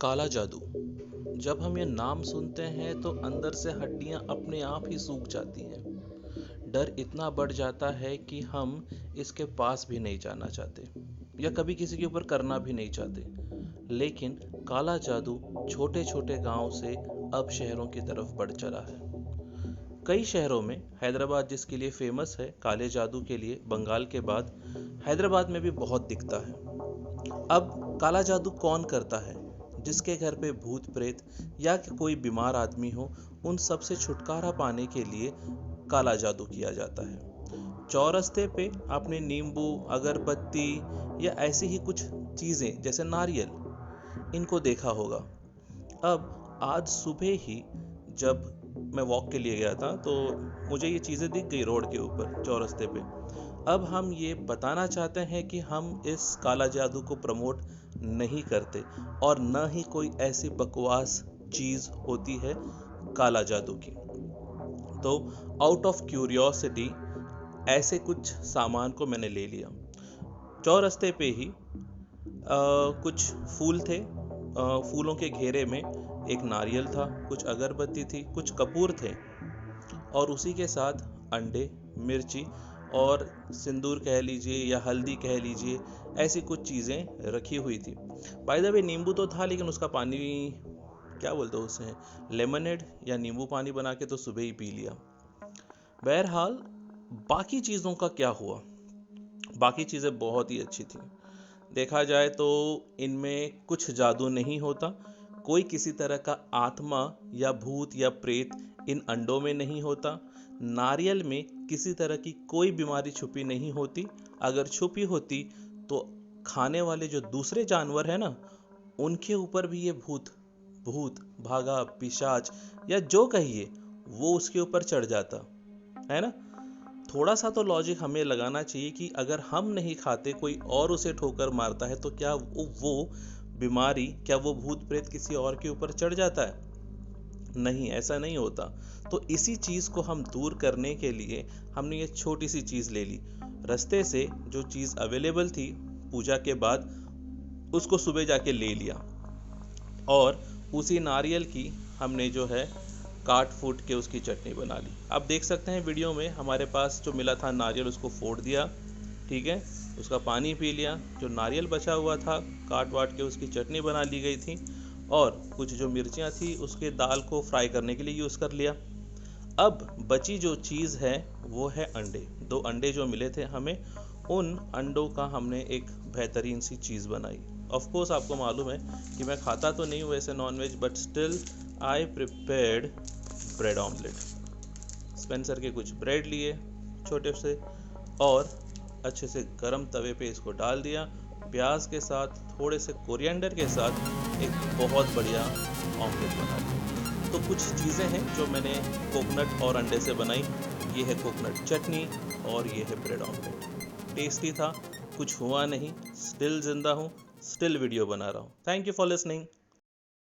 काला जादू। जब हम ये नाम सुनते हैं तो अंदर से हड्डियां अपने आप ही सूख जाती हैं। डर इतना बढ़ जाता है कि हम इसके पास भी नहीं जाना चाहते या कभी किसी के ऊपर करना भी नहीं चाहते। लेकिन काला जादू छोटे छोटे गांव से अब शहरों की तरफ बढ़ चला है। कई शहरों में, हैदराबाद जिसके लिए फेमस है काले जादू के लिए, बंगाल के बाद हैदराबाद में भी बहुत दिखता है। अब काला जादू कौन करता है? जिसके घर पे भूत प्रेत या कोई बीमार आदमी हो, उन सब से छुटकारा पाने के लिए काला जादू किया जाता है। चौरस्ते पे आपने नींबू, अगरबत्ती या ऐसी ही कुछ चीजें जैसे नारियल, इनको देखा होगा। अब आज सुबह ही जब मैं वॉक के लिए गया था तो मुझे ये चीज़ें दिख गई रोड के ऊपर चौरस्ते पे। अब हम ये बताना चाहते हैं कि हम इस काला जादू को प्रमोट नहीं करते और न ही कोई ऐसी बकवास चीज़ होती है काला जादू की। तो आउट ऑफ क्यूरियोसिटी ऐसे कुछ सामान को मैंने ले लिया। चौरस्ते पे ही कुछ फूल थे। फूलों के घेरे में एक नारियल था, कुछ अगरबत्ती थी, कुछ कपूर थे और उसी के साथ अंडे, मिर्ची और सिंदूर कह लीजिए या हल्दी कह लीजिए, ऐसी कुछ चीज़ें रखी हुई थी। बाय द वे नींबू तो था, लेकिन उसका पानी क्या बोलते हो उसे, लेमनेड या नींबू पानी बना के तो सुबह ही पी लिया। बहरहाल बाकी चीज़ों का क्या हुआ? बाकी चीज़ें बहुत ही अच्छी थी। देखा जाए तो इनमें कुछ जादू नहीं होता। कोई किसी तरह का आत्मा या भूत या प्रेत इन अंडों में नहीं होता। नारियल में किसी तरह की कोई बीमारी छुपी नहीं होती। अगर छुपी होती तो खाने वाले जो दूसरे जानवर है ना, उनके ऊपर भी ये भूत भूत भागा, पिशाच या जो कहिए, वो उसके ऊपर चढ़ जाता है ना। थोड़ा सा तो लॉजिक हमें लगाना चाहिए कि अगर हम नहीं खाते, कोई और उसे ठोकर मारता है, तो क्या वो बीमारी, क्या वो भूत प्रेत किसी और के ऊपर चढ़ जाता है? नहीं, ऐसा नहीं होता। तो इसी चीज को हम दूर करने के लिए हमने ये छोटी सी चीज ले ली। रास्ते से जो चीज अवेलेबल थी पूजा के बाद, उसको सुबह जाके ले लिया और उसी नारियल की हमने जो है काट फूट के उसकी चटनी बना ली। आप देख सकते हैं वीडियो में, हमारे पास जो मिला था नारियल उसको फोड़ दिया, ठीक है, उसका पानी पी लिया। जो नारियल बचा हुआ था काट वाट के उसकी चटनी बना ली गई थी और कुछ जो मिर्चियाँ थी उसके दाल को फ्राई करने के लिए यूज़ कर लिया। अब बची जो चीज़ है वो है अंडे। 2 अंडे जो मिले थे हमें, उन अंडों का हमने एक बेहतरीन सी चीज़ बनाई। ऑफ कोर्स आपको मालूम है कि मैं खाता तो नहीं हूँ वैसे nonveg, but still I prepared bread omelette. Spencer के कुछ ब्रेड लिए छोटे से और अच्छे से गरम तवे पे इसको डाल दिया, प्याज के साथ, थोड़े से कोरिएंडर के साथ एक बहुत बढ़िया ऑमलेट बना लिया। तो कुछ चीज़ें हैं जो मैंने कोकोनट और अंडे से बनाई। ये है कोकोनट चटनी और ये है ब्रेड ऑमलेट। टेस्टी था, कुछ हुआ नहीं, स्टिल जिंदा हूँ, स्टिल वीडियो बना रहा हूँ। Thank you for listening.